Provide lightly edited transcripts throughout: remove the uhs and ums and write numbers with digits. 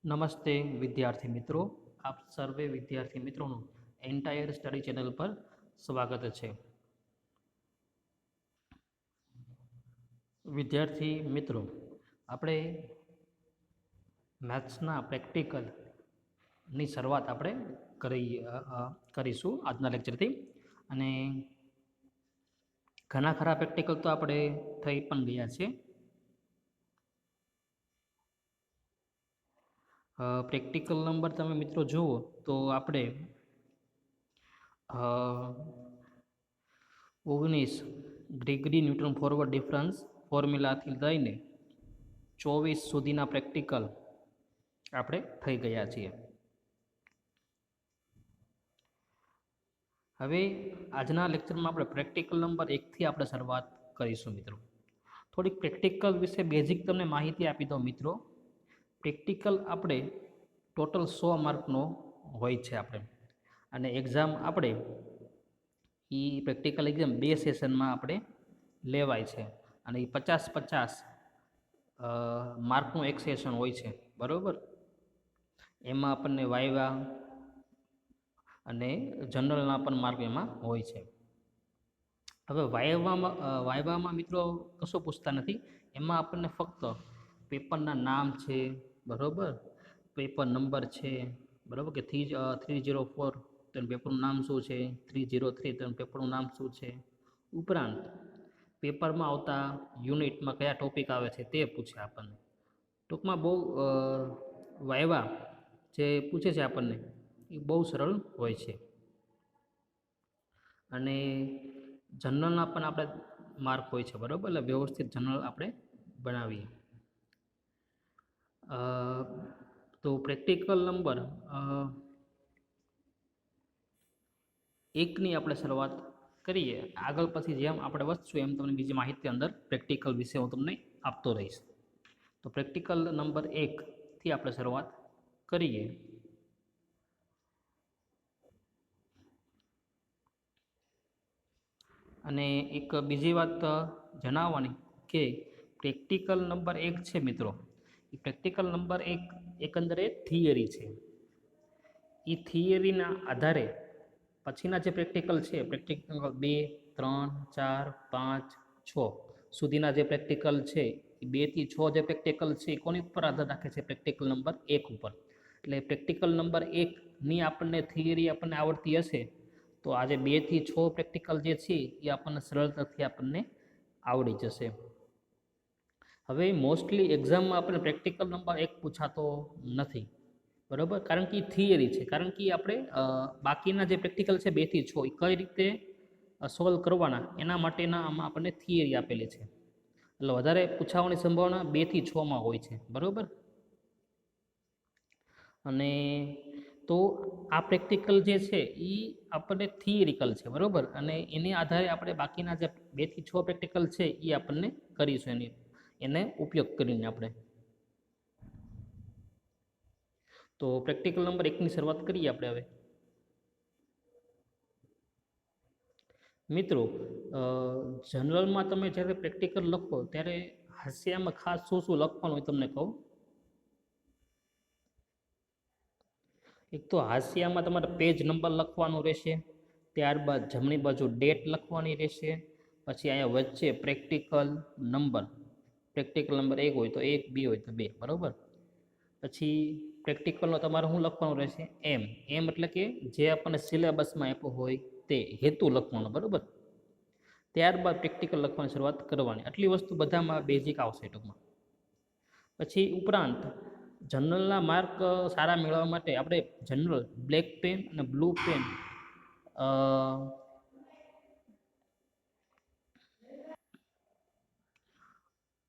નમસ્તે વિદ્યાર્થી મિત્રો, આપ સર્વે વિદ્યાર્થી મિત્રોનું એન્ટાયર સ્ટડી ચેનલ પર સ્વાગત છે. વિદ્યાર્થી મિત્રો, આપણે મેથ્સના પ્રેક્ટિકલની શરૂઆત આપણે કરીશું આજના લેક્ચરથી. અને ઘણા ખરા પ્રેક્ટિકલ તો આપણે થઈ પણ ગયા છે. પ્રેક્ટિકલ નંબર તમે મિત્રો જુઓ તો આપણે 19 ગ્રેગરી ન્યૂટન ફોરવર્ડ ડિફરન્સ ફોર્મ્યુલાથી લઈને 24 સુધીના પ્રેક્ટિકલ આપણે થઈ ગયા છીએ. હવે આજના લેક્ચરમાં આપણે પ્રેક્ટિકલ નંબર 1થી આપણે શરૂઆત કરીશું મિત્રો. થોડીક પ્રેક્ટિકલ વિશે બેઝિક તમને માહિતી આપી દો મિત્રો. પ્રેક્ટિકલ આપણે ટોટલ 100 માર્કનો હોય છે આપણે, અને એક્ઝામ આપણે એ પ્રેક્ટિકલ એક્ઝામ 2 સેશનમાં આપણે લેવાય છે, અને એ 50-50 માર્કનું એક સેશન હોય છે, બરાબર. એમાં આપણને વાયવા અને જનરલના પણ માર્ક એમાં હોય છે. હવે વાયવામાં મિત્રો કશું પૂછતા નથી. એમાં આપણને ફક્ત પેપરના નામ છે, બરાબર, પેપર નંબર છે, બરાબર, કે 304 તો પેપરનું નામ શું છે, 303 તો પેપરનું નામ શું છે. ઉપરાંત પેપરમાં આવતા યુનિટમાં કયા ટોપિક આવે છે તે પૂછે આપણને. ટૂંકમાં બહુ વાયવા જે પૂછે છે આપણને એ બહુ સરળ હોય છે. અને જનરલના પણ આપણે માર્ક હોય છે, બરાબર. એટલે વ્યવસ્થિત જનરલ આપણે બનાવીએ. તો પ્રેક્ટિકલ નંબર 1ની આપણે શરૂઆત કરીએ. આગળ પછી જેમ આપણે વધશું એમ તમને બીજી માહિતી અંદર પ્રેક્ટિકલ વિશે હું તમને આપતો રહીશ. તો પ્રેક્ટિકલ નંબર 1થી આપણે શરૂઆત કરીએ. અને એક બીજી વાત જણાવવાની કે પ્રેક્ટિકલ નંબર 1 છે મિત્રો, એ પ્રેક્ટિકલ નંબર 1 એકંદરે થિયરી છે. એ થિયરીના આધારે પછીના જે પ્રેક્ટિકલ છે, પ્રેક્ટિકલ 2, 3, 4, 5, 6 સુધીના જે પ્રેક્ટિકલ છે, એ 2 થી 6 જે પ્રેક્ટિકલ છે એ કોની ઉપર આધાર રાખે છે? પ્રેક્ટિકલ નંબર 1 ઉપર. એટલે પ્રેક્ટિકલ નંબર 1ની આપણને થિયરી આપણને આવડતી હશે તો આજે 2 થી 6 પ્રેક્ટિકલ જે છે એ આપણને સરળતાથી આપણને આવડી જશે. હવે મોસ્ટલી એક્ઝામમાં આપણે પ્રેક્ટિકલ નંબર 1 પૂછાતો નથી, બરાબર, કારણ કે એ થિયરી છે. કારણ કે આપણે બાકીના જે પ્રેક્ટિકલ છે 2 થી 6 એ કઈ રીતે સોલ્વ કરવાના એના માટેના આમાં આપણને થિયરી આપેલી છે. એટલે વધારે પૂછાવાની સંભાવના 2 થી 6માં હોય છે, બરાબર. અને તો આ પ્રેક્ટિકલ જે છે એ આપણને થિયરિકલ છે, બરાબર. અને એની આધારે આપણે બાકીના જે 2 થી 6 પ્રેક્ટિકલ છે એ આપણને કરીશું, એને ઉપયોગ કરીને આપણે. તો પ્રેક્ટિકલ નંબર 1ની શરૂઆત કરીએ આપણે હવે. મિત્રો, જનરલમાં તમે જ્યારે પ્રેક્ટિકલ લખો ત્યારે હાસ્યામાં ખાસ શું શું લખવાનું હોય તમને કહું. એક તો હાસ્યામાં તમારે પેજ નંબર લખવાનું રહેશે, ત્યારબાદ જમણી બાજુ ડેટ લખવાની રહેશે, પછી અહીંયા વચ્ચે પ્રેક્ટિકલ નંબર 1 હોય તો 1, 2 હોય તો 2, બરાબર. પછી પ્રેક્ટિકલનો તમારે શું લખવાનું રહેશે? એમ એટલે કે જે આપણને સિલેબસમાં આપ્યો હોય તે હેતુ લખવાનો, બરાબર. ત્યારબાદ પ્રેક્ટિકલ લખવાની શરૂઆત કરવાની. આટલી વસ્તુ બધામાં બેઝિક આવશે ટૂંકમાં. પછી ઉપરાંત જનરલના માર્ક સારા મેળવવા માટે આપણે જનરલ બ્લેક પેન અને બ્લુ પેન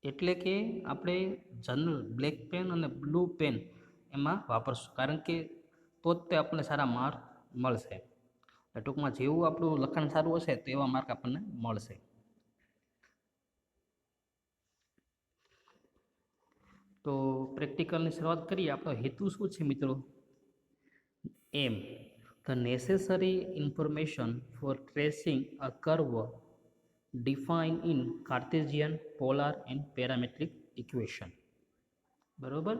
એટલે કે આપણે જનરલ બ્લેક પેન અને બ્લુ પેન એમાં વાપરશું, કારણ કે તો જ તે આપણને સારા માર્ક મળશે. ટૂંકમાં જેવું આપણું લખાણ સારું હશે તો એવા માર્ક આપણને મળશે. તો પ્રેક્ટિકલની શરૂઆત કરીએ. આપણો હેતુ શું છે મિત્રો? એમ, the necessary information for tracing a curve defined in Cartesian, polar and parametric equation. બરોબર.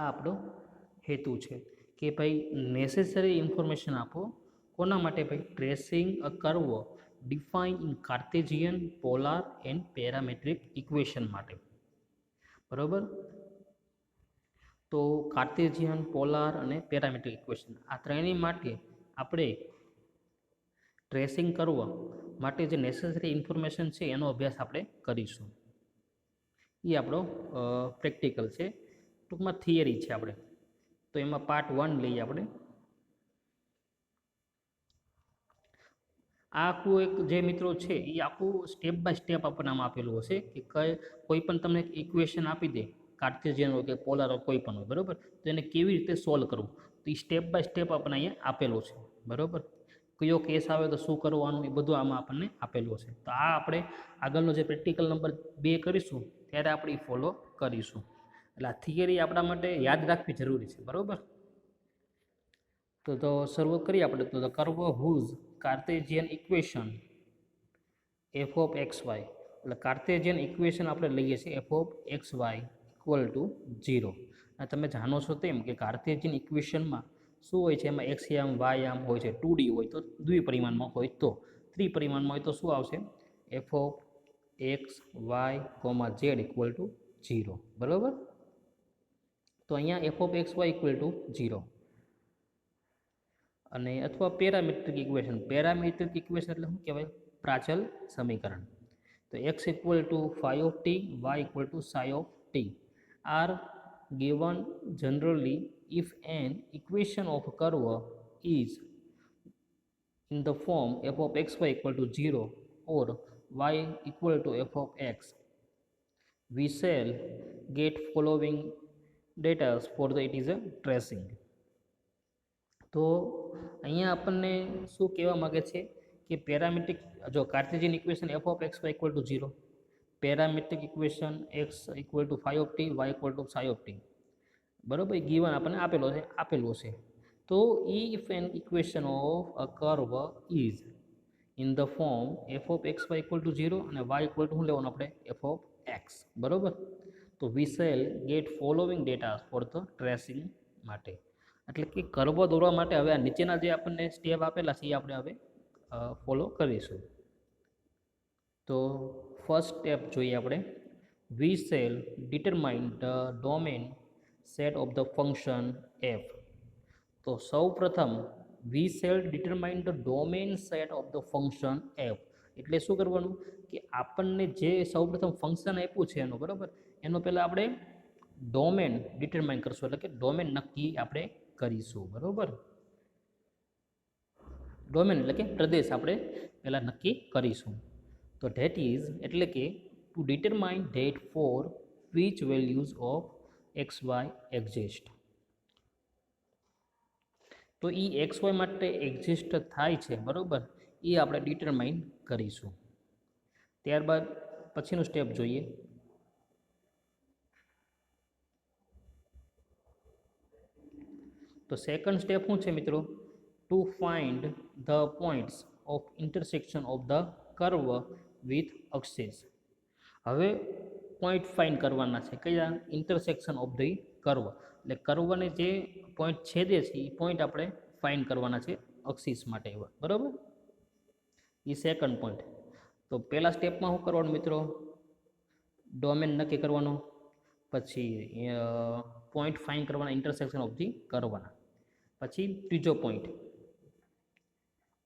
આ આપણો હેતુ છે કે ભાઈ નેસેસરી ઇન્ફોર્મેશન આપો કોના માટે ભાઈ tracing a curve define in Cartesian polar and parametric equation માટે બરાબર. તો કાર્ટેશિયન પોલાર અને પેરામેટ્રિક ઇક્વેશન આ ત્રણેય માટે આપણે ટ્રેસિંગ કરવા માટે જે નેસેસરી ઇન્ફોર્મેશન છે એનો અભ્યાસ આપણે કરીશું. એ આપણો પ્રેક્ટિકલ છે, ટૂંકમાં થિયરી છે આપણે. તો એમાં પાર્ટ 1 લઈએ આપણે. આ આખું એક જે મિત્રો છે એ આખું સ્ટેપ બાય સ્ટેપ આપણને આમાં આપેલું હશે કે કોઈ પણ તમને ઇક્વેશન આપી દે કાર્ટેશિયન હોય કે પોલાર હોય કોઈ પણ હોય બરાબર, તો એને કેવી રીતે સોલ્વ કરવું તો એ સ્ટેપ બાય સ્ટેપ આપણને અહીંયા આપેલું છે બરાબર. કયો કેસ આવે તો શું કરવાનું એ બધું આમાં આપણને આપેલું છે. તો આ આપણે આગળનો જે પ્રેક્ટિકલ નંબર 2 કરીશું ત્યારે આપણે એ ફોલો કરીશું. એટલે આ થિયરી આપણા માટે યાદ રાખવી જરૂરી છે બરાબર. તો શરૂઆત કરીએ આપણે. તો the curve whose Cartesian equation F of x Y, એટલે કાર્ટેશિયન ઇક્વેશન આપણે લઈએ છીએ F of x Y equal to 0. અને તમે જાણો છો તેમ કે કાર્ટેશિયન ઇક્વેશનમાં શું હોય છે, એમાં એક્સ આમ વાય આમ હોય છે, 2D હોય તો દ્વિપરિમાણમાં હોય, તો ત્રિપરિમાણમાં હોય તો શું આવશે F of x Y comma Z equal to 0 બરાબર. તો અહીંયા F of x Y equal to 0 અને અથવા પેરામેટ્રિક ઇક્વેશન. પેરામેટ્રિક ઇક્વેશન એટલે શું કહેવાય પ્રાચલ સમીકરણ. તો X equal to phi of T Y equal to psi of T are given generally if an equation of a curve is in the form f of xy equal to 0 or y equal to f of x, we shall get following data for the it is a tracing. તો અહીંયા આપણને શું કહેવા માગે છે કે parametric જો Cartesian equation F of x Y equal to 0, parametric equation X equal to phi of T Y equal to psi of T બરાબર ગીવન આપણને આપેલું છે. તો if an equation of a curve is in the form F of x Y equal to 0 અને Y equal two શું લેવાનું આપણે F of X બરાબર. તો we shall get following data for the tracing માટે, એટલે કે કર્વ દોરવા માટે હવે આ નીચેના જે આપણને સ્ટેપ આપેલા છે એ આપણે હવે ફોલો કરીશું. તો ફર્સ્ટ સ્ટેપ જોઈએ આપણે. We shall determine the domain set of the function F. તો સૌ પ્રથમ we shall determine the domain set of the function F, એટલે શું કરવાનું કે આપણને જે સૌ પ્રથમ ફંક્શન આપ્યું છે એનું બરાબર, એનો પહેલાં આપણે ડોમેન ડિટરમાઇન કરશું, એટલે કે ડોમેન નક્કી આપણે કરીશું બરાબર. ડોમેન એટલે કે પ્રદેશ આપણે પહેલાં નક્કી કરીશું. તો ધેટ ઇઝ એટલે કે to determine that for which values of x Y exist. તો એ એક્સ વાય માટે એક્ઝિસ્ટ થાય છે બરાબર, એ આપણે ડિટરમાઇન કરીશું. ત્યારબાદ પછીનું સ્ટેપ જોઈએ. તો સેકન્ડ સ્ટેપ શું છે મિત્રો, to find the points of intersection of the curve with axis. હવે પોઈન્ટ ફાઇન્ડ કરવાના છે કયા ઇન્ટરસેક્શન ઓફ ધ કર્વ, એટલે કર્વને જે પોઈન્ટ છેદે છે એ પોઈન્ટ આપણે ફાઇન્ડ કરવાના છે અક્સિસ માટે બરાબર. એ સેકન્ડ પોઈન્ટ. તો પહેલા સ્ટેપમાં શું કરવાનું મિત્રો, ડોમેન નક્કી કરવાનો, પછી પોઈન્ટ ફાઇન્ડ કરવાના ઇન્ટરસેક્શન ઓફ ધી કરવાના. પછી ત્રીજો point,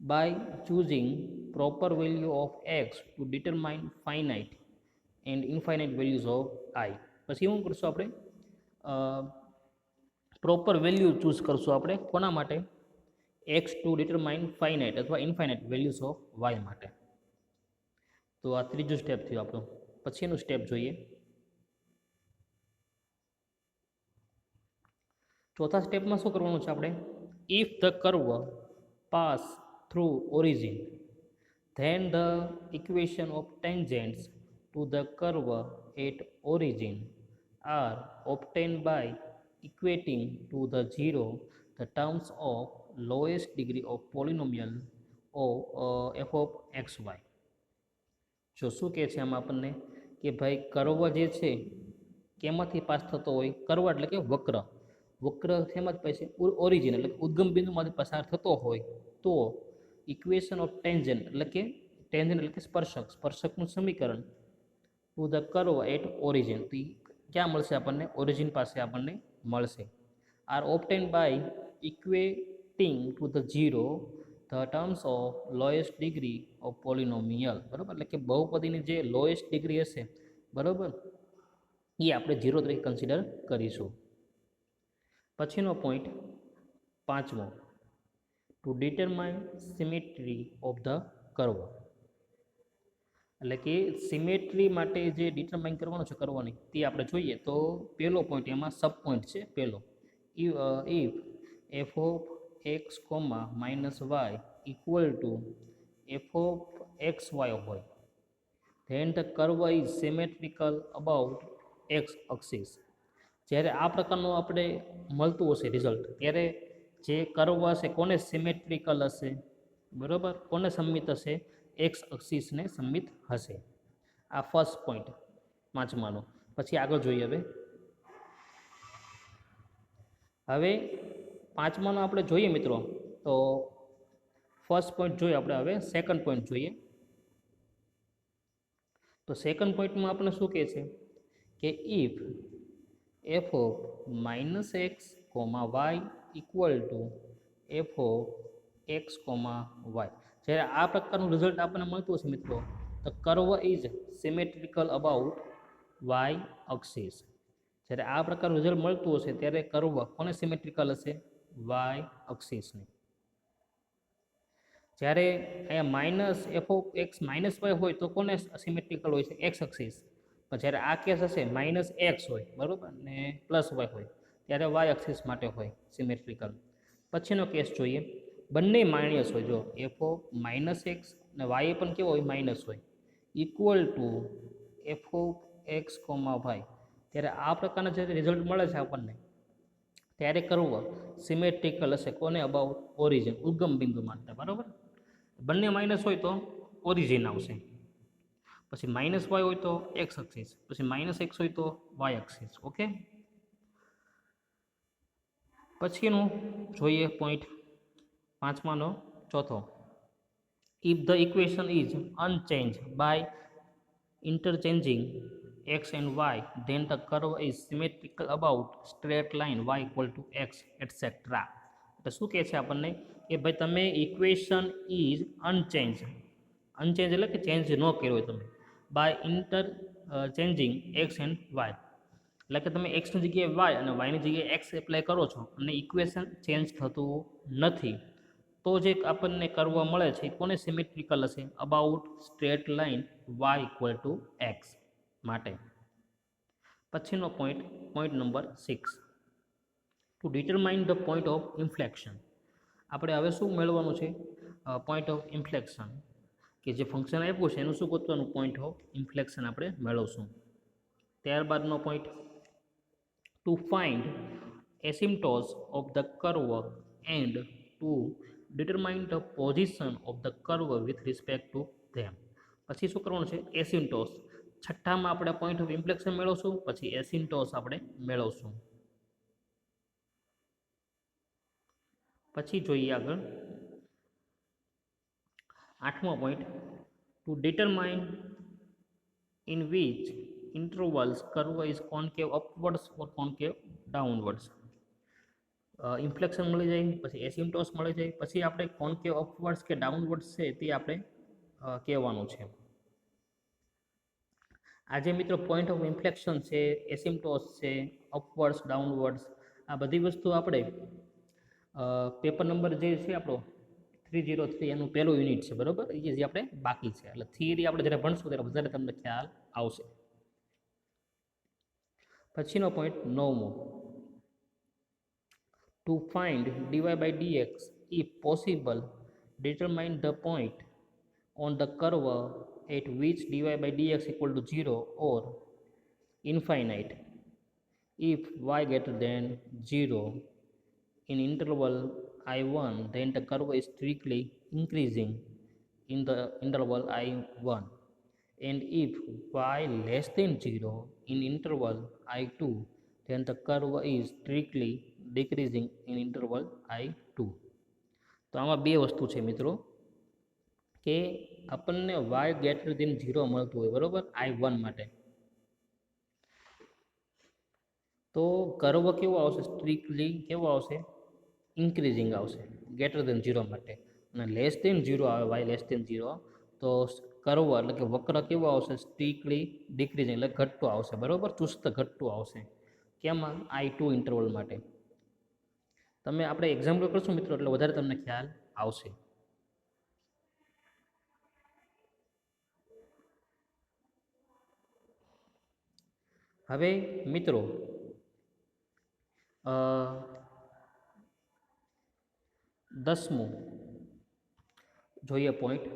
by choosing proper value of x to determine finite and infinite values of i. પછી શું કરશું આપણે પ્રોપર વેલ્યુ ચૂઝ કરશું આપણે કોના માટે એક્સ ટુ ડિટરમાઇન ફાઇનાઇટ અથવા ઇન્ફાઇનાઇટ વેલ્યુઝ ઓફ વાય માટે. તો આ ત્રીજું સ્ટેપ થયું આપણું. પછીનું સ્ટેપ જોઈએ. ચોથા સ્ટેપમાં શું કરવાનું છે આપણે, if the curve pass through origin then the equation of tangents to the curve at origin are obtained by equating to the 0 the terms of lowest degree of polynomial of f of xy. જો શું કહે છે આમાં આપણને કે ભાઈ curve જે છે કેમાંથી પાસ થતો હોય, કર્વ એટલે કે વક્ર, વક્ર શેમાંથી પાસે ઓરિજિન એટલે કે ઉદ્ગમ બિંદુમાંથી પસાર થતો હોય તો ઇક્વેશન ઓફ ટેન્જન્ટ એટલે કે ટેન્જન્ટ એટલે કે સ્પર્શકનું સમીકરણ to the curve at origin, તો ક્યાં મળશે આપણને? ઓરિજિન પાસે આપણને મળશે. Are obtain by equating to the zero the terms of lowest degree of polynomial, બરાબર, એટલે કે બહુપદીની જે લોએસ્ટ ડિગ્રી હશે, બરાબર, એ આપણે ઝીરો તરીકે કન્સિડર કરીશું. પછીનો પોઈન્ટ પાંચમો, two determine symmetry of the curve, એટલે કે સિમેટ્રી માટે જે ડિટરમાઇન કરવાનું છે કરવાની તે આપણે જોઈએ તો પહેલો પોઈન્ટ એમાં સબ પોઈન્ટ છે. પહેલો, if F of x comma minus y equal to F of x y હોય, then the curve is symmetrical about x axis. જ્યારે આ પ્રકારનું આપણે મળતું હશે રિઝલ્ટ, ત્યારે જે કર્વ હશે કોને સિમેટ્રિકલ હશે? બરાબર, કોને સંમિત હશે? એક્સ અક્સિસને સંમિત હશે. આ ફર્સ્ટ પોઈન્ટ પાંચમાનો. પછી આગળ જોઈએ. હવે પાંચમાનો આપણે જોઈએ મિત્રો, તો ફર્સ્ટ પોઈન્ટ જોઈએ આપણે. હવે સેકન્ડ પોઈન્ટ જોઈએ. તો સેકન્ડ પોઈન્ટમાં આપણે શું કહે છે કે if F of minus X comma Y equal to F of x comma Y, જ્યારે આ પ્રકારનું રિઝલ્ટ આપણને મળતું હશે મિત્રો, તો curve is symmetrical about Y axis. જ્યારે આ પ્રકારનું રિઝલ્ટ મળતું હશે ત્યારે કર્વ કોને સિમેટ્રિકલ હશે? વાય અક્સિસને. જ્યારે અહીંયા minus F of X minus Y હોય તો કોને સિમેટ્રિકલ હોય છે? X axis. પણ જ્યારે આ કેસ હશે માઇનસ એક્સ હોય, બરાબર, ને પ્લસ વાય હોય, ત્યારે વાય અક્સિસ માટે હોય સિમેટ્રિકલ. પછીનો કેસ જોઈએ. બંને માઇનસ હોય, જો એફ ઓફ માઇનસ એક્સ અને વાય પણ કેવો હોય? માઇનસ હોય, equal to F of x comma Y, ત્યારે આ પ્રકારના જે રિઝલ્ટ મળે છે આપણને, ત્યારે કર્વ સિમેટ્રિકલ હશે કોને? અબાઉટ ઓરિજિન, ઉદ્ગમ બિંદુ માટે, બરાબર. બંને માઇનસ હોય તો ઓરિજિન આવશે. પછી માઇનસ વાય હોય તો એક્સ અક્સિસ, પછી માઇનસ એક્સ હોય તો વાય અક્સિસ. ઓકે. પછીનું જોઈએ પોઈન્ટ પાંચમાનો ચોથો, if the equation is unchanged by interchanging x and y, then the curve is symmetrical about straight line y equal to x, etc. તો શું કહે છે આપણને કે ભાઈ તમે ઇક્વેશન ઇઝ અનચેન્જ, અનચેન્જ એટલે કે ચેન્જ ન કર્યો હોય તમે, by changing X and Y, એટલે કે તમે એક્સની જગ્યાએ વાય અને વાયની જગ્યાએ એક્સ એપ્લાય કરો છો અને ઇક્વેશન ચેન્જ થતું નથી, તો જે આપણને કર્વ મળે છે કોને સિમેટ્રિકલ હશે? About straight line Y equal to X માટે. પછીનો point, point number 6, to determine the point of inflection. આપણે હવે શું મેળવવાનું છે? પોઈન્ટ ઓફ ઇન્ફ્લેક્શન, કે જે ફંક્શન આપ્યું છે એનું શું ગોતવાનું? પોઈન્ટ ઓફ ઇન્ફ્લેક્શન આપણે મેળવશું. ત્યારબાદનો point, to find asymptotes of the curve and to determine the position of the curve with respect to them. પછી શું કરવાનું છે? એસિમ્પટોસ. છઠ્ઠામાં આપણે પોઈન્ટ ઓફ ઇન્ફ્લેક્શન મેળવશું, પછી એસિમ્પટોસ આપણે મેળવશું. પછી જોઈએ આગળ આઠમો point, to determine in which intervals curve is concave upwards or concave downwards. Inflection મળી જાય, પછી એસિમ્પટોસ મળી જાય, પછી આપણે કોન્કેવ અપવર્ડ્સ કે ડાઉનવર્ડ્સ છે તે આપણે કહેવાનું છે. આજે મિત્રો પોઈન્ટ ઓફ ઇન્ફ્લેક્શન છે, એસિમ્પટોસ છે, અપવર્ડ્સ, ડાઉનવર્ડ્સ, આ બધી વસ્તુ આપણે પેપર નંબર જે છે આપણો 303 એનું પહેલું યુનિટ છે, બરાબર, એ જે આપણે બાકી છે. એટલે થિયરી આપણે જ્યારે ભણશું ત્યારે વધારે તમને ખ્યાલ આવશે. પછીનો પોઈન્ટ નવમો, to find dy by dx, if possible determine the point on the curve at which dy by dx equal to 0 or infinite if y greater than 0 in interval I1, then the curve is strictly increasing in the interval I1, and if y less than 0 in interval I2, then the curve is strictly decreasing in interval I2. તો આમાં બે વસ્તુ છે મિત્રો કે આપણને y greater than 0 મળતું હોય બરાબર I1 માટે, તો કર્વ કેવો આવશે, સ્ટ્રિક્ટલી કેવો આવશે, ઇન્ક્રીઝિંગ આવશે ગ્રેટર દેન 0 માટે. અને લેસ દેન 0 આવે y લેસ દેન 0, તો કર્વ એટલે કે વક્ર કેવો આવશે, સ્ટ્રિક્ટલી ડિક્રીઝિંગ એટલે ઘટતો આવશે બરાબર, ચુસ્ત ઘટતું આવશે. કેમાં, I2 ઇન્ટરવલ માટે. તમે આપણે એક્ઝામ્પલ કરશું મિત્રો એટલે વધારે તમને ખ્યાલ આવશે. હવે મિત્રો દસમું જોઈએ point,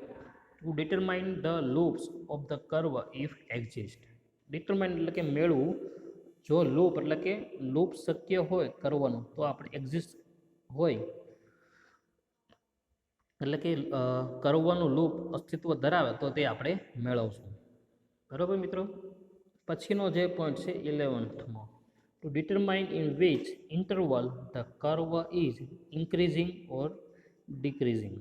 to determine the loops of the curve if exist. Determine એટલે કે મેળવું, જો લૂપ એટલે કે લૂપ શક્ય હોય કર્વનું તો આપણે એક્ઝિસ્ટ હોય એટલે કે કર્વનું લૂપ અસ્તિત્વ ધરાવે તો તે આપણે મેળવશું બરાબર મિત્રો. પછીનો જે પોઈન્ટ છે 11th to determine in which interval the curve is increasing or decreasing.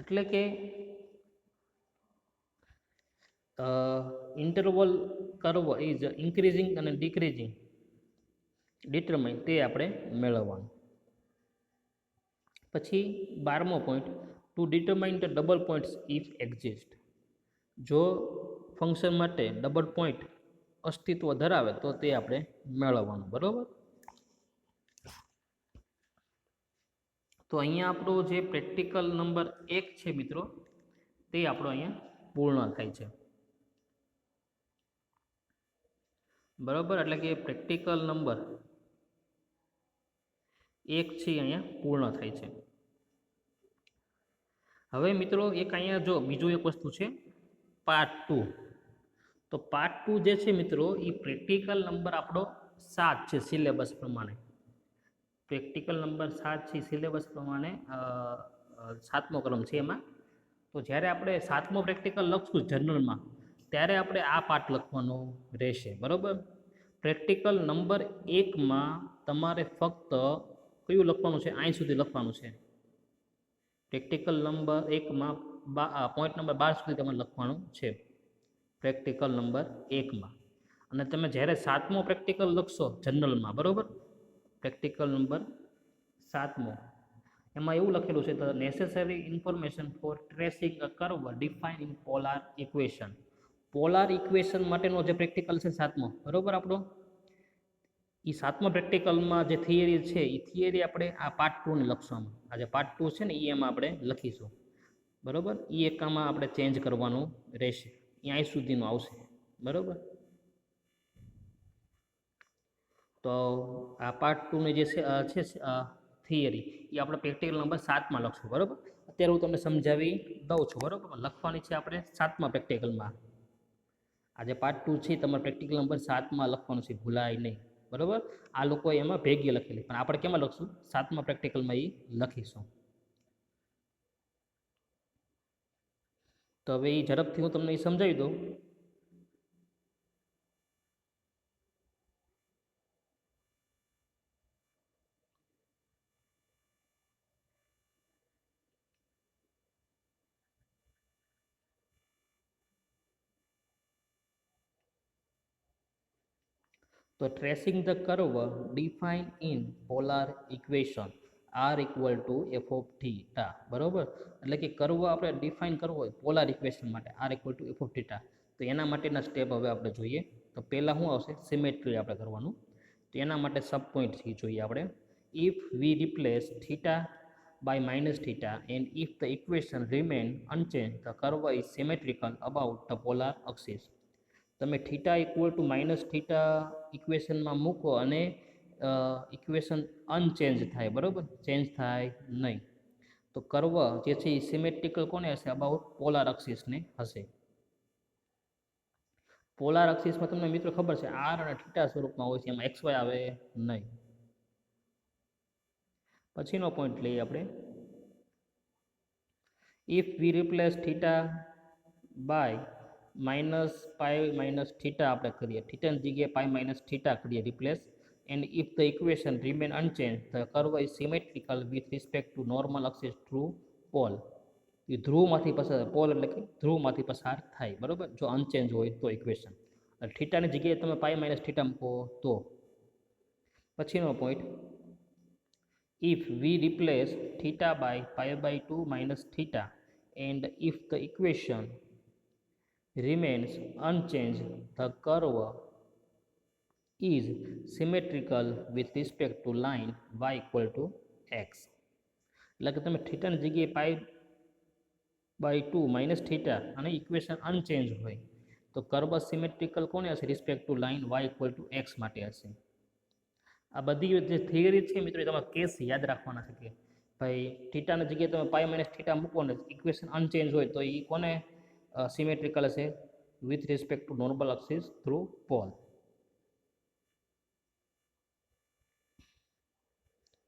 એટલે કે ઇન્ટરવલ કર્વ ઇઝ ઇન્ક્રીઝિંગ અને ડિક્રીઝિંગ ડિટરમાઇન તે આપણે મેળવવાનું. પછી 12મો point, to determine the double points if exist. જો ફંક્શન માટે ડબલ પોઈન્ટ અસ્તિત્વ ધરાવે તો તે આપણે મેળવવાનું બરાબર. તો અહીંયા આપણો જે પ્રેક્ટિકલ નંબર 1 છે મિત્રો તે આપણો અહીંયા પૂર્ણ થાય છે બરાબર. એટલે કે પ્રેક્ટિકલ નંબર 1 છે અહીંયા પૂર્ણ થાય છે. હવે મિત્રો એક અહીંયા જો બીજું એક વસ્તુ છે પાર્ટ 2. તો પાર્ટ 2 જે છે મિત્રો એ પ્રેક્ટિકલ નંબર આપણો 7 છે સિલેબસ પ્રમાણે. પ્રેક્ટિકલ નંબર 7 છે સિલેબસ પ્રમાણે 7મો ક્રમ છે એમાં. તો જ્યારે આપણે 7મો પ્રેક્ટિકલ લખશું જનરલમાં ત્યારે આપણે આ પાર્ટ લખવાનો રહેશે બરાબર. પ્રેક્ટિકલ નંબર 1માં તમારે ફક્ત કયું લખવાનું છે, અહીં સુધી લખવાનું છે. પ્રેક્ટિકલ નંબર 1માં પોઈન્ટ નંબર 12 સુધી તમારે લખવાનું છે પ્રેક્ટિકલ નંબર 1માં. અને તમે જ્યારે 7મો પ્રેક્ટિકલ લખશો જનરલમાં બરાબર, પ્રેક્ટિકલ નંબર 7મો એમાં એવું લખેલું છે the necessary information for tracing a curve define in polar equation. Polar equation માટેનો જે પ્રેક્ટિકલ છે 7મો બરાબર આપણો, એ 7મા પ્રેક્ટિકલમાં જે થિયરી છે એ થિયરી આપણે આ પાર્ટ 2 ને લખશું. આ જે પાર્ટ 2 છે ને એ એમાં આપણે લખીશું બરાબર. એ એકામાં આપણે ચેન્જ કરવાનું રહેશે, અહીં સુધીનું આવશે બરાબર. તો આ પાર્ટ 2 ની જે છે થિયરી એ આપણે પ્રેક્ટિકલ નંબર 7માં લખશું બરાબર. અત્યારે હું તમને સમજાવી દઉં છું બરાબર. લખવાની છે આપણે 7મા પ્રેક્ટિકલમાં. આ જે પાર્ટ 2 છે તમારે પ્રેક્ટિકલ નંબર 7માં લખવાનું છે, ભૂલાય નહીં બરાબર. આ લોકો એમાં ભેગી લખેલી પણ આપણે કેમાં લખશું, 7મા પ્રેક્ટિકલમાં એ લખીશું. તો હવે એ ઝડપથી હું તમને એ સમજાવી દઉં. તો tracing the curve define in polar equation R equal to F of theta બરાબર. એટલે કે કર્વ આપણે ડિફાઇન કરવો હોય પોલાર ઇક્વેશન માટે R equal to F of theta, તો એના માટેના સ્ટેપ હવે આપણે જોઈએ. તો પહેલાં શું આવશે, સિમેટ્રી આપણે કરવાનું. તો એના માટે સબ પોઈન્ટથી જોઈએ આપણે. If we replace theta by minus theta and if the equation remain unchanged the curve is symmetrical about the polar axis. તમે theta equal to minus theta ઇક્વેશનમાં મૂકો અને ઇક્વેશન અનચેન્જ થાય બરાબર, ચેન્જ થાય નહીં, તો કર્વ જે છે એ સિમેટ્રિકલ કોને હશે, અબાઉટ પોલાર અક્સિસને હશે. પોલાર અક્સિસમાં તમને મિત્રો ખબર છે આર અને થીટા સ્વરૂપમાં હોય છે, એમાં XY આવે નહીં. પછીનો પોઈન્ટ લઈએ આપણે. If we replace theta by minus pi minus theta આપણે કરીએ, થીટાની જગ્યાએ પાઈ માઇનસ થીટા કરીએ replace. And if the equation remain unchange the curve is symmetrical with respect to normal axis through pole. એ ધ્રુવમાંથી પસાર, પોલ એટલે કે ધ્રુવમાંથી પસાર થાય, બરાબર, જો અનચેન્જ હોય તો ઇક્વેશન. થીટાની જગ્યાએ તમે પાઈ માઇનસ થીટા મૂકો તો. પછીનો point, if we replace theta by pi by 2 minus theta and if the equation remains unchanged the curve is symmetrical with respect to line y equal to x. એટલે કે તમે થીટાની જગ્યાએ pi by 2 minus theta અને equation unchanged હોય તો curve symmetrical કોને હશે? Respect to line y equal to X માટે હશે. આ બધી જે થિયરી છે મિત્રો એ તમારે કેસ યાદ રાખવાના છે કે ભાઈ થીટાની જગ્યાએ તમે પાઈ માઇનસ થીટા મૂકો ને ઇક્વેશન અનચેન્જ હોય તો એ કોને સિમેટ્રિકલ હશે? With respect to normal axis through pole.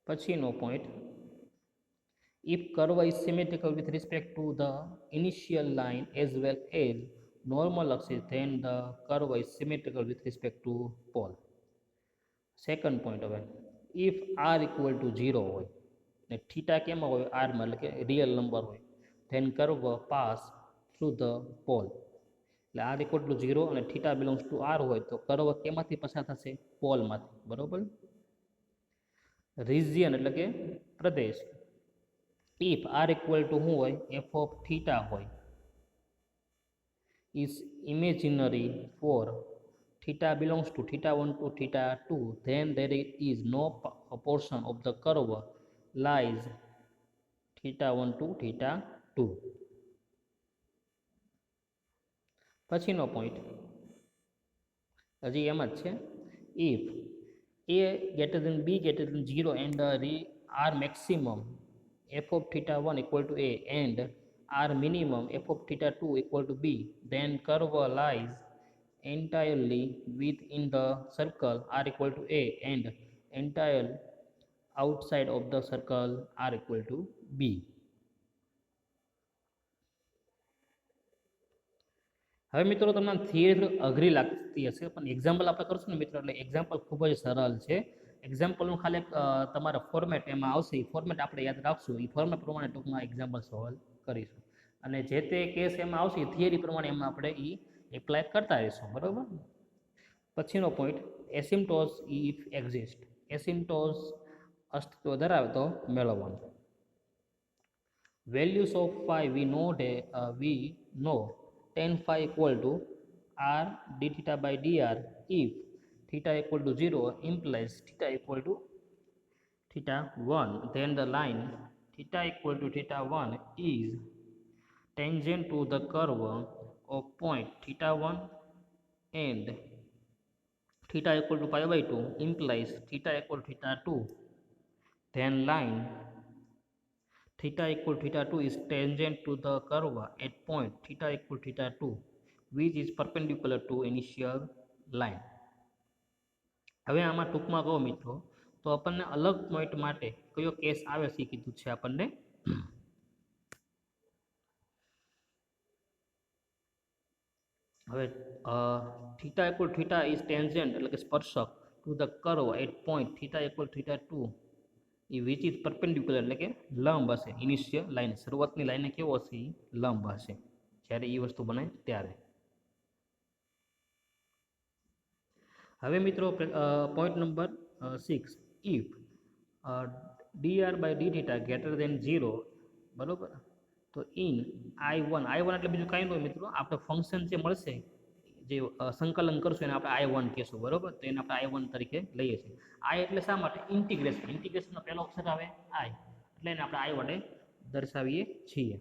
પછીનો point, if curve is symmetrical with respect to the initial line as well as normal axis then the curve is symmetrical with respect to pole. Second point, હવે if r equal to 0 હોય ને theta કેમાં હોય? r માં, એટલે કે real number હોય, then curve pass through the pole. એટલે r equal to 0 અને થીટા belongs to r હોય તો કર્વ કેમાંથી પસાર થશે? પોલમાંથી, બરોબર. રિજિયન એટલે કે પ્રદેશ, if r equal to શું હોય? f of theta હોય, is imaginary for theta belongs to theta 1 to theta 2 then there is no portion of the curve lies theta 1 to theta 2. પછીનો પોઈન્ટ હજી એમ જ છે, if a greater than b greater than 0 and r maximum f of theta 1 equal to a and r minimum f of theta 2 equal to b then curve lies entirely within the circle r equal to a and entire outside of the circle r equal to b. હવે મિત્રો તમને theory અઘરી લાગતી હશે પણ example આપણે કરશું ને મિત્રો એટલે એક્ઝામ્પલ ખૂબ જ સરળ છે. એક્ઝામ્પલનું ખાલી તમારા ફોર્મેટ એમાં આવશે, એ ફોર્મેટ આપણે યાદ રાખશું, એ ફોર્મેટ પ્રમાણે ટૂંકમાં એક્ઝામ્પલ સોલ્વ કરીશું અને જે તે કેસ એમાં આવશે થિયરી પ્રમાણે એમાં આપણે એ એપ્લાય કરતા રહીશું, બરાબર. પછીનો પોઈન્ટ, એસિમ્પટોસ ઇફ એક્ઝિસ્ટ. એસિમ્પટોસ અસ્તિત્વ ધરાવે તો મેળવવાનું. Values of phi we know tan phi equal to r d theta by dr if theta equal to 0 implies theta equal to theta 1 then the line theta equal to theta 1 is tangent to the curve of point theta 1 and theta equal to pi by 2 implies theta equal to theta 2 then line theta equal to theta 2 is tangent to the curve at point theta equal to theta 2 which is perpendicular to initial line. હવે આમાં ટૂંકમાં કહો મિત્રો તો આપણને અલગ point માટે કયો કેસ આવે છે કીધું છે આપણને. હવે theta equal theta is tangent એટલે કે સ્પર્શક two the curve eight point theta equal theta 2 A which is perpendicular એટલે કે લંબ હશે ઇનિશિયલ લાઇન, શરૂઆતની લાઈને કેવો હશે? એ લંબ હશે જ્યારે એ વસ્તુ બને ત્યારે. હવે મિત્રો point number 6, if dr by D theta greater than 0, બરોબર, તો ઇન I1 એટલે બીજું કાંઈ નહીં મિત્રો, આપણે ફંક્શન જે મળશે જે સંકલન કરશું એને આપણે I1 કહેશું, બરોબર. તો એને આપણે I1 તરીકે લઈએ છીએ. I એટલે શા માટે? ઇન્ટિગ્રેશન, ઇન્ટિગ્રેશનનો પહેલો અક્ષર આવે I એટલે એને આપણે I1 દર્શાવીએ છીએ.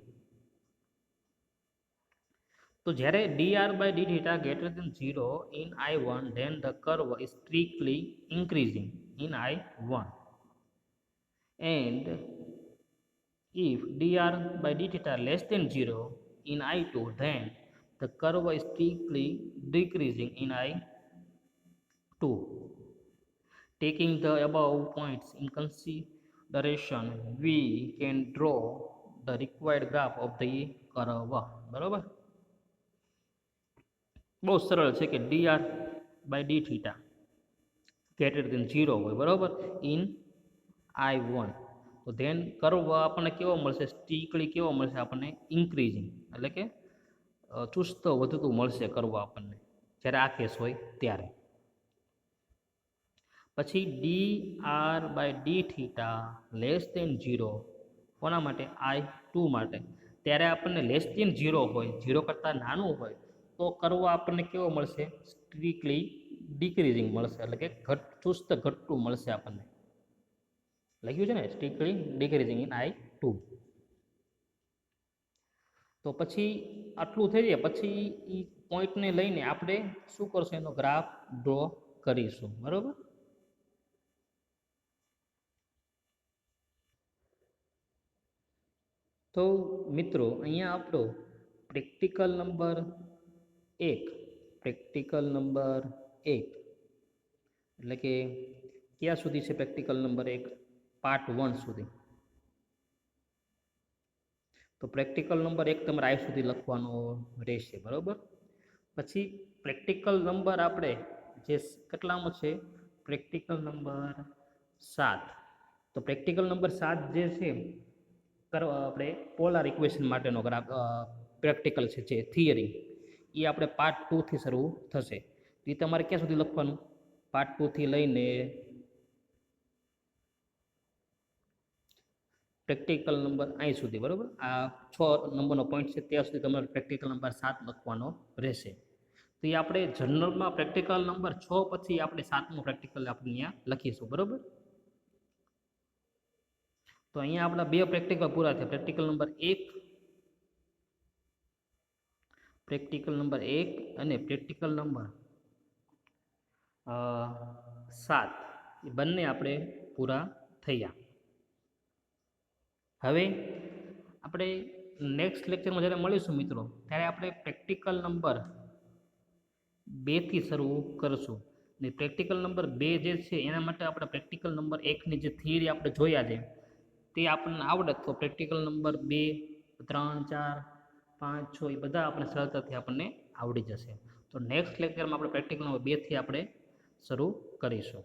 તો જ્યારે dr by d theta greater than 0 in I1 then the curve is strictly increasing in I1 and if dr by d theta less than 0 in I2 then the curve is strictly decreasing in I2. Taking the above points in consideration we can draw the required graph of the curve, બરોબર. બહુ સરળ છે કે dr by D theta greater than 0 હોય બરાબર in I1, તો than curve આપણને કેવો મળશે, સ્ટીકલી કેવો મળશે આપણને, ઇન્ક્રીઝિંગ, એટલે કે ચુસ્ત વધતું મળશે કર્વ આપણને જ્યારે આ કેસ હોય ત્યારે. પછી D R by D theta less than 0 કોના માટે, I2 માટે, ત્યારે આપણને લેસ દેન 0 હોય, 0 કરતાં નાનું હોય તો કર્વ આપણને કેવો મળશે, સ્ટ્રીકલી ડિક્રીઝિંગ મળશે, એટલે કે ચુસ્ત ઘટતું મળશે આપણને. લખ્યું છે ને, સ્ટ્રીકલી ડિક્રીઝિંગ ઇન I2. તો પછી આટલું થઈ જાય પછી એ પોઈન્ટને લઈને આપણે શું કરશું, એનો ગ્રાફ ડ્રો કરીશું, બરાબર. તો મિત્રો અહીંયા આપણો પ્રેક્ટિકલ નંબર 1 એટલે કે ક્યાં સુધી છે પ્રેક્ટિકલ નંબર 1, પાર્ટ 1 સુધી. તો પ્રેક્ટિકલ નંબર 1 તમારે આ સુધી લખવાનો રહેશે, બરાબર. પછી પ્રેક્ટિકલ નંબર આપણે જે કેટલામાં છે, પ્રેક્ટિકલ નંબર 7. તો પ્રેક્ટિકલ નંબર 7 જે છે આપણે પોલાર ઇક્વેશન માટેનો ગ્રાફ પ્રેક્ટિકલ છે, જે થિયરી, એ આપણે પાર્ટ 2 થી શરૂ થશે. એ તમારે ક્યાં સુધી લખવાનું, પાર્ટ 2 થી લઈને પ્રેક્ટિકલ નંબર અહીં સુધી, બરાબર. આ 6 નંબરનો પોઈન્ટ છે ત્યાં સુધી તમારે પ્રેક્ટિકલ નંબર 7 લખવાનો રહેશે. તો એ આપણે જનરલમાં પ્રેક્ટિકલ નંબર 6 પછી આપણે 7મો પ્રેક્ટિકલ આપણે અહીંયા લખીશું, બરાબર. તો અહીંયા આપણા 2 પ્રેક્ટિકલ પૂરા થયા, પ્રેક્ટિકલ નંબર 1 અને પ્રેક્ટિકલ નંબર 7, એ બંને આપણે પૂરા થયા. હવે આપણે નેક્સ્ટ લેક્ચરમાં જ્યારે મળીશું મિત્રો, ત્યારે આપણે પ્રેક્ટિકલ નંબર 2 થી શરૂ કરશું. ને પ્રેક્ટિકલ નંબર 2 જે છે એના માટે આપણે પ્રેક્ટિકલ નંબર 1ની જે થિયરી આપણે જોયા છે તે આપણને આવડે તો પ્રેક્ટિકલ નંબર 2, 3, 4, 5, 6 એ બધા આપણે સરળતાથી આપણને આવડી જશે. તો નેક્સ્ટ લેક્ચરમાં આપણે પ્રેક્ટિકલ નંબર 2 થી આપણે શરૂ કરીશું.